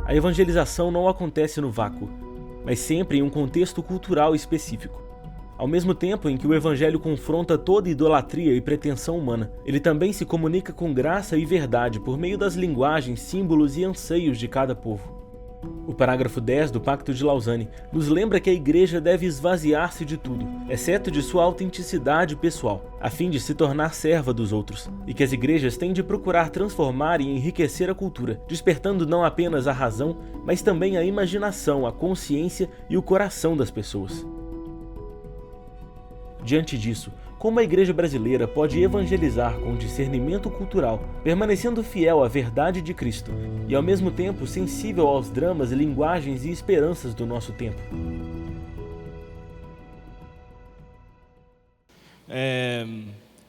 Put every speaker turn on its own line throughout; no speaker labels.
A evangelização não acontece no vácuo, mas sempre em um contexto cultural específico. Ao mesmo tempo em que o evangelho confronta toda idolatria e pretensão humana, ele também se comunica com graça e verdade por meio das linguagens, símbolos e anseios de cada povo. O parágrafo 10 do Pacto de Lausanne nos lembra que a igreja deve esvaziar-se de tudo, exceto de sua autenticidade pessoal, a fim de se tornar serva dos outros, e que as igrejas têm de procurar transformar e enriquecer a cultura, despertando não apenas a razão, mas também a imaginação, a consciência e o coração das pessoas. Diante disso, como a igreja brasileira pode evangelizar com discernimento cultural, permanecendo fiel à verdade de Cristo e ao mesmo tempo sensível aos dramas, linguagens e esperanças do nosso tempo?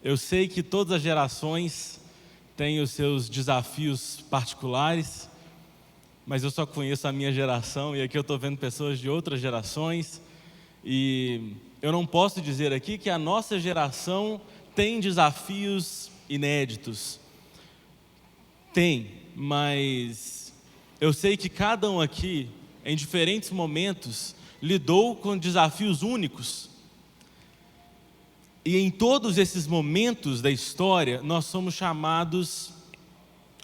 Eu sei que todas as gerações têm os seus desafios particulares, mas eu só conheço a minha geração e aqui eu estou vendo pessoas de outras gerações e eu não posso dizer aqui que a nossa geração tem desafios inéditos. Tem, mas eu sei que cada um aqui, em diferentes momentos, lidou com desafios únicos. E em todos esses momentos da história, nós somos chamados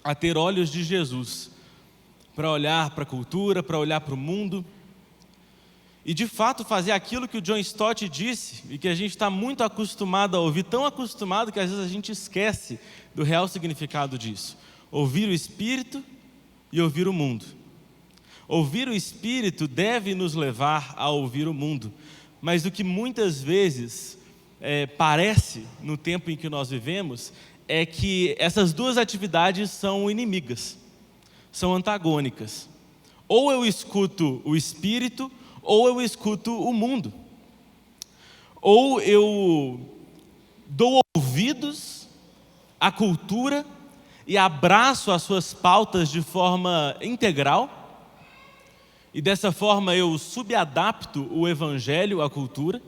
a ter olhos de Jesus, para olhar para a cultura, para olhar para o mundo, e de fato fazer aquilo que o John Stott disse, e que a gente está muito acostumado a ouvir, tão acostumado que às vezes a gente esquece do real significado disso. Ouvir o Espírito e ouvir o mundo. Ouvir o Espírito deve nos levar a ouvir o mundo, mas o que muitas vezes parece, no tempo em que nós vivemos, é que essas duas atividades são inimigas, são antagônicas. Ou eu escuto o Espírito, ou eu escuto o mundo. Ou eu dou ouvidos à cultura e abraço as suas pautas de forma integral, e dessa forma eu subadapto o Evangelho à cultura,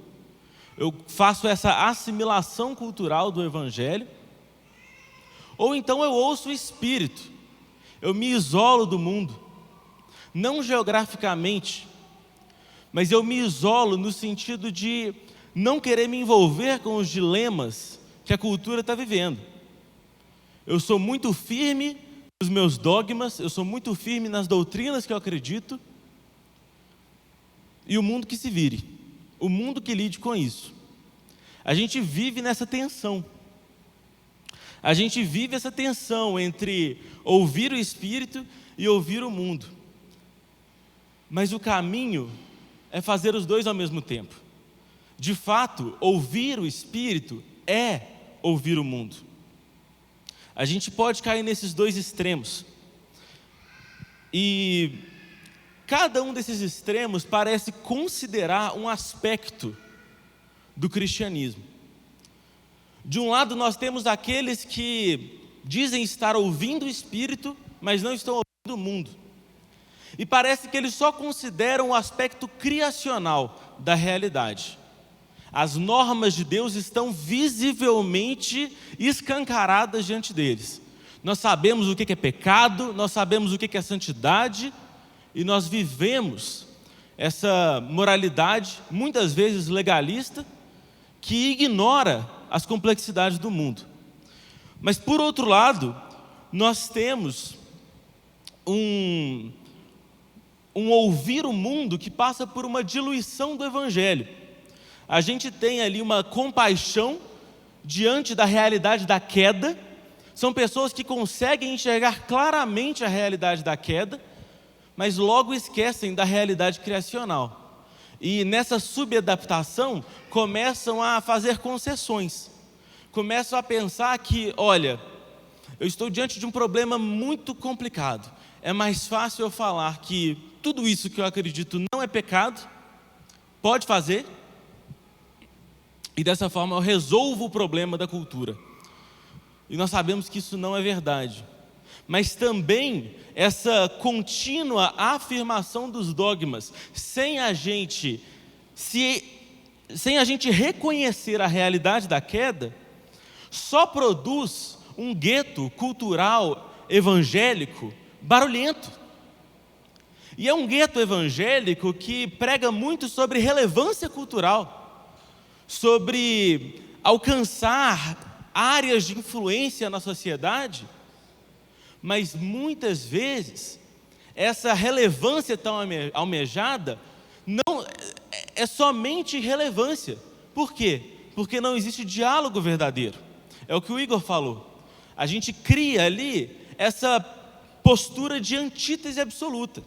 eu faço essa assimilação cultural do Evangelho, ou então eu ouço o Espírito, eu me isolo do mundo, não geograficamente, mas eu me isolo no sentido de não querer me envolver com os dilemas que a cultura está vivendo. Eu sou muito firme nos meus dogmas, eu sou muito firme nas doutrinas que eu acredito, e o mundo que se vire, o mundo que lide com isso. A gente vive nessa tensão. A gente vive essa tensão entre ouvir o Espírito e ouvir o mundo. Mas o caminho é fazer os dois ao mesmo tempo. De fato, ouvir o Espírito é ouvir o mundo. A gente pode cair nesses dois extremos. E cada um desses extremos parece considerar um aspecto do cristianismo. De um lado, nós temos aqueles que dizem estar ouvindo o Espírito, mas não estão ouvindo o mundo. E parece que eles só consideram o aspecto criacional da realidade. As normas de Deus estão visivelmente escancaradas diante deles. Nós sabemos o que é pecado, nós sabemos o que é santidade, e nós vivemos essa moralidade, muitas vezes legalista, que ignora as complexidades do mundo. Mas, por outro lado, nós temos um ouvir o mundo que passa por uma diluição do Evangelho. A gente tem ali uma compaixão diante da realidade da queda. São pessoas que conseguem enxergar claramente a realidade da queda, mas logo esquecem da realidade criacional. E nessa subadaptação começam a fazer concessões. Começam a pensar que, olha, eu estou diante de um problema muito complicado. É mais fácil eu falar que tudo isso que eu acredito não é pecado, pode fazer, e dessa forma eu resolvo o problema da cultura. E nós sabemos que isso não é verdade. Mas também essa contínua afirmação dos dogmas, sem a gente reconhecer a realidade da queda, só produz um gueto cultural evangélico barulhento. E é um gueto evangélico que prega muito sobre relevância cultural, sobre alcançar áreas de influência na sociedade, mas muitas vezes essa relevância tão almejada não é somente relevância. Por quê? Porque não existe diálogo verdadeiro. É o que o Igor falou. A gente cria ali essa postura de antítese absoluta.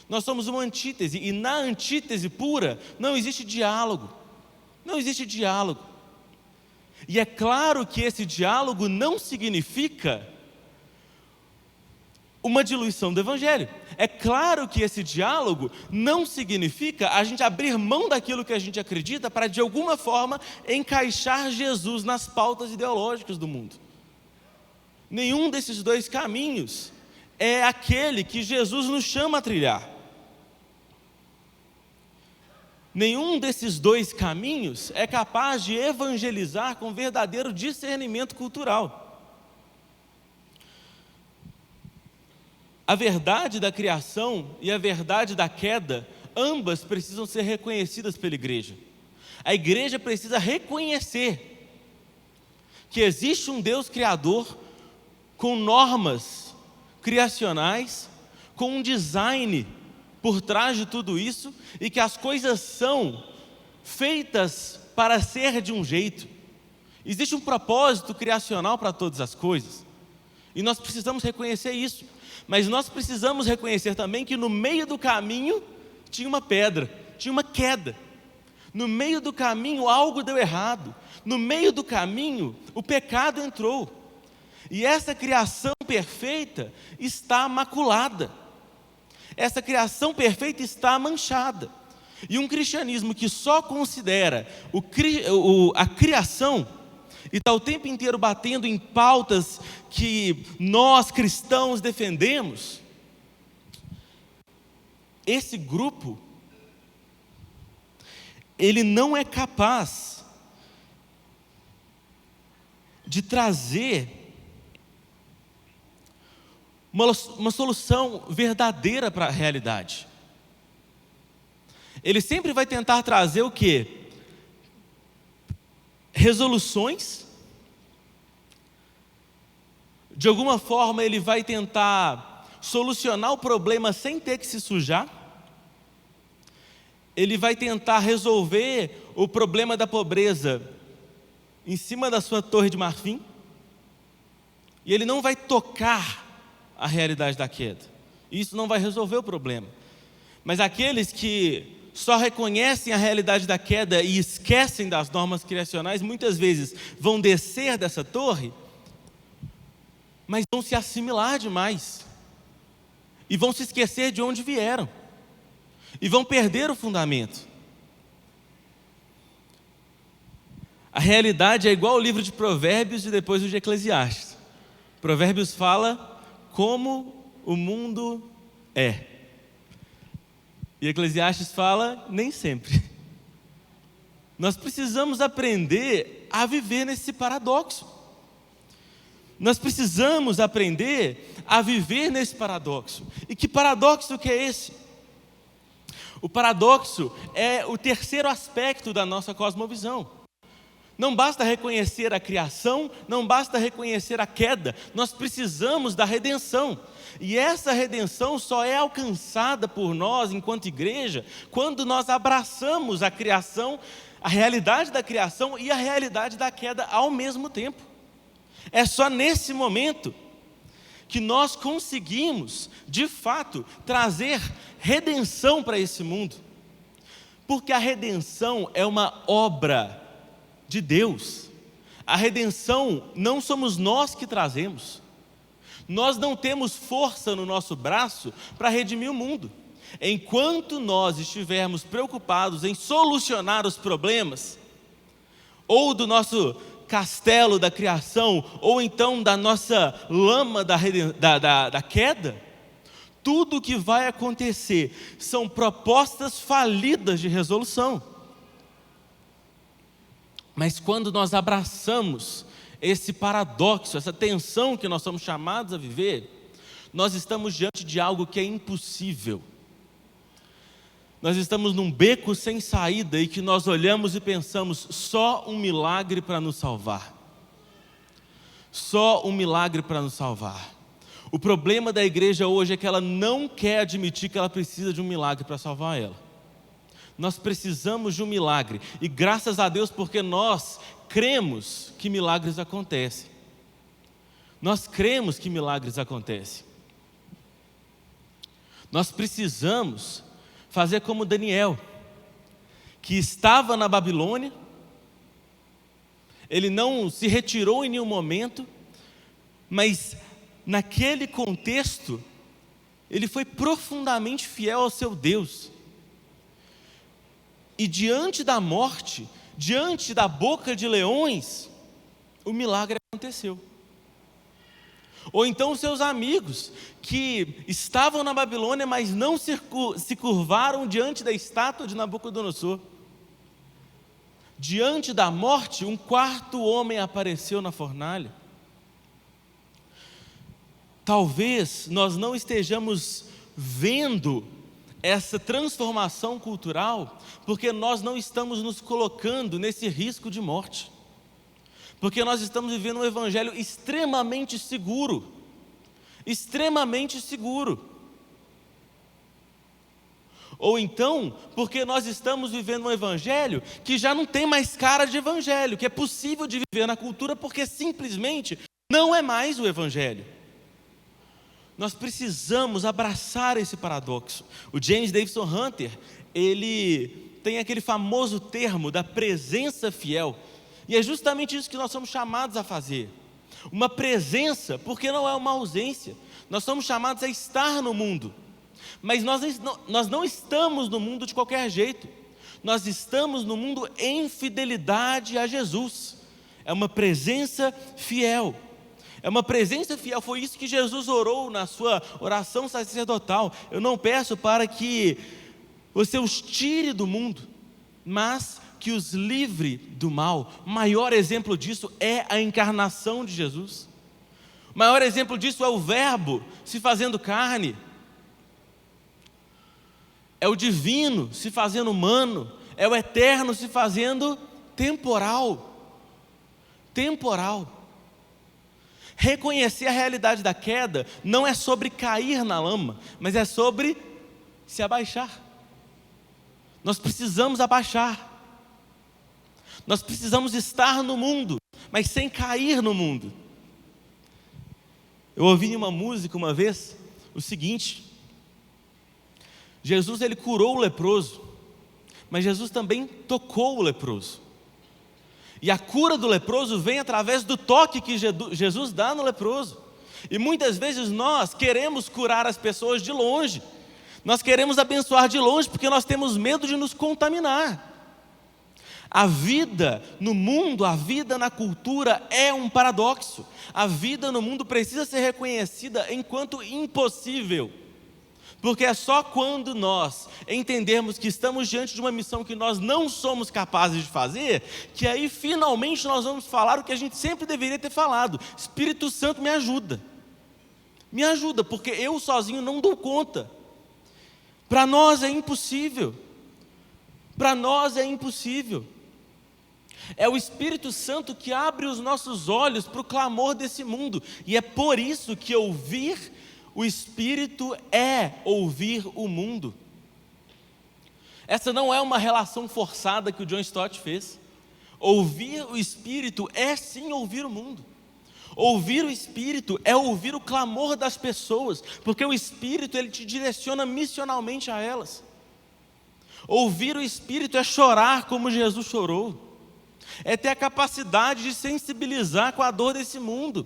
Nós somos uma antítese, e na antítese pura não existe diálogo. Não existe diálogo. E é claro que esse diálogo não significa uma diluição do Evangelho. É claro que esse diálogo não significa a gente abrir mão daquilo que a gente acredita para, de alguma forma, encaixar Jesus nas pautas ideológicas do mundo. Nenhum desses dois caminhos é aquele que Jesus nos chama a trilhar. Nenhum desses dois caminhos é capaz de evangelizar com verdadeiro discernimento cultural. A verdade da criação e a verdade da queda, ambas precisam ser reconhecidas pela igreja. A igreja precisa reconhecer que existe um Deus criador com normas criacionais, com um design por trás de tudo isso, e que as coisas são feitas para ser de um jeito. Existe um propósito criacional para todas as coisas, e nós precisamos reconhecer isso. Mas nós precisamos reconhecer também que no meio do caminho tinha uma pedra, tinha uma queda. No meio do caminho algo deu errado. No meio do caminho o pecado entrou. E essa criação perfeita está maculada. Essa criação perfeita está manchada. E um cristianismo que só considera a criação e está o tempo inteiro batendo em pautas que nós cristãos defendemos, esse grupo, ele não é capaz de trazer uma solução verdadeira para a realidade. Ele sempre vai tentar trazer o quê? Resoluções. De alguma forma ele vai tentar solucionar o problema sem ter que se sujar. Ele vai tentar resolver o problema da pobreza em cima da sua torre de marfim. E ele não vai tocar a realidade da queda. Isso não vai resolver o problema. Mas aqueles que só reconhecem a realidade da queda e esquecem das normas criacionais, muitas vezes vão descer dessa torre, mas vão se assimilar demais, e vão se esquecer de onde vieram, e vão perder o fundamento. A realidade é igual ao livro de Provérbios e depois o de Eclesiastes. Provérbios fala como o mundo é. E Eclesiastes fala, nem sempre. Nós precisamos aprender a viver nesse paradoxo. Nós precisamos aprender a viver nesse paradoxo. E que paradoxo que é esse? O paradoxo é o terceiro aspecto da nossa cosmovisão. Não basta reconhecer a criação, não basta reconhecer a queda, nós precisamos da redenção. E essa redenção só é alcançada por nós, enquanto igreja, quando nós abraçamos a criação, a realidade da criação e a realidade da queda ao mesmo tempo. É só nesse momento que nós conseguimos, de fato, trazer redenção para esse mundo. Porque a redenção é uma obra de Deus. A redenção não somos nós que trazemos. Nós não temos força no nosso braço para redimir o mundo. Enquanto nós estivermos preocupados em solucionar os problemas, ou do nosso castelo da criação, ou então da nossa lama da queda, tudo o que vai acontecer são propostas falidas de resolução. Mas quando nós abraçamos esse paradoxo, essa tensão que nós somos chamados a viver, nós estamos diante de algo que é impossível. nós estamos num beco sem saída e que nós olhamos e pensamos, só um milagre para nos salvar. Só um milagre para nos salvar. O problema da igreja hoje é que ela não quer admitir que ela precisa de um milagre para salvar ela. Nós precisamos de um milagre, e graças a Deus porque nós cremos que milagres acontecem. Nós cremos que milagres acontecem. Nós precisamos fazer como Daniel, que estava na Babilônia, ele não se retirou em nenhum momento, mas naquele contexto, ele foi profundamente fiel ao seu Deus. E diante da morte, diante da boca de leões, o milagre aconteceu. Ou então os seus amigos, que estavam na Babilônia, mas não se curvaram diante da estátua de Nabucodonosor. Diante da morte, um quarto homem apareceu na fornalha. Talvez nós não estejamos vendo essa transformação cultural, porque nós não estamos nos colocando nesse risco de morte. Porque nós estamos vivendo um evangelho extremamente seguro. Extremamente seguro. Ou então, porque nós estamos vivendo um evangelho que já não tem mais cara de evangelho, que é possível de viver na cultura, porque simplesmente não é mais o evangelho. Nós precisamos abraçar esse paradoxo. O James Davison Hunter, ele tem aquele famoso termo da presença fiel. E é justamente isso que nós somos chamados a fazer. Uma presença, porque não é uma ausência. Nós somos chamados a estar no mundo. Mas nós não estamos no mundo de qualquer jeito. Nós estamos no mundo em fidelidade a Jesus. É uma presença fiel. É uma presença fiel. Foi isso que Jesus orou na sua oração sacerdotal. Eu não peço para que você os tire do mundo, mas que os livre do mal. O maior exemplo disso é a encarnação de Jesus. O maior exemplo disso é o Verbo se fazendo carne. É o divino se fazendo humano. É o eterno se fazendo temporal. Temporal. Reconhecer a realidade da queda não é sobre cair na lama, mas é sobre se abaixar. Nós precisamos abaixar. Nós precisamos estar no mundo, mas sem cair no mundo. Eu ouvi em uma música uma vez o seguinte: Jesus ele curou o leproso, mas Jesus também tocou o leproso. E a cura do leproso vem através do toque que Jesus dá no leproso. E muitas vezes nós queremos curar as pessoas de longe. Nós queremos abençoar de longe porque nós temos medo de nos contaminar. A vida no mundo, a vida na cultura é um paradoxo. A vida no mundo precisa ser reconhecida enquanto impossível. Porque é só quando nós entendermos que estamos diante de uma missão que nós não somos capazes de fazer, que aí finalmente nós vamos falar o que a gente sempre deveria ter falado: Espírito Santo, me ajuda. Me ajuda, porque eu sozinho não dou conta. Para nós é impossível. Para nós é impossível. É o Espírito Santo que abre os nossos olhos para o clamor desse mundo. E é por isso que ouvir o Espírito é ouvir o mundo. Essa não é uma relação forçada que o John Stott fez. Ouvir o Espírito é sim ouvir o mundo. Ouvir o Espírito é ouvir o clamor das pessoas, porque o Espírito ele te direciona missionalmente a elas. Ouvir o Espírito é chorar como Jesus chorou. É ter a capacidade de sensibilizar com a dor desse mundo.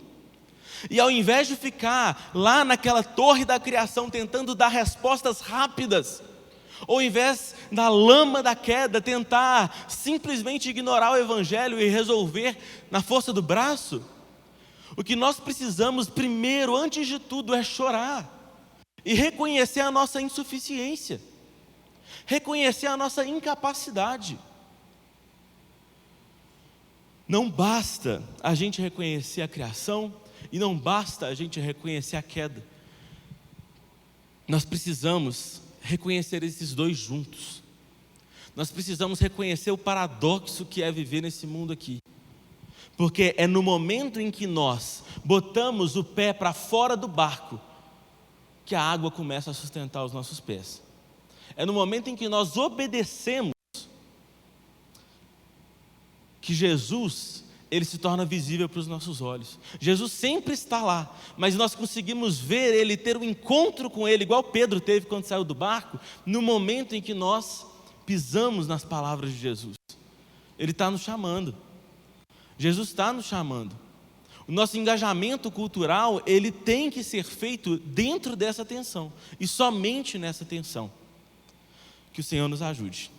E ao invés de ficar lá naquela torre da criação tentando dar respostas rápidas, ou ao invés da lama da queda tentar simplesmente ignorar o Evangelho e resolver na força do braço, o que nós precisamos primeiro, antes de tudo, é chorar e reconhecer a nossa insuficiência, reconhecer a nossa incapacidade. Não basta a gente reconhecer a criação e não basta a gente reconhecer a queda. Nós precisamos reconhecer esses dois juntos. Nós precisamos reconhecer o paradoxo que é viver nesse mundo aqui. Porque é no momento em que nós botamos o pé para fora do barco que a água começa a sustentar os nossos pés. É no momento em que nós obedecemos que Jesus, ele se torna visível para os nossos olhos. Jesus sempre está lá, mas nós conseguimos ver ele, ter um encontro com ele, igual Pedro teve quando saiu do barco, no momento em que nós pisamos nas palavras de Jesus. Ele está nos chamando. Jesus está nos chamando. O nosso engajamento cultural, ele tem que ser feito dentro dessa tensão, e somente nessa tensão. Que o Senhor nos ajude.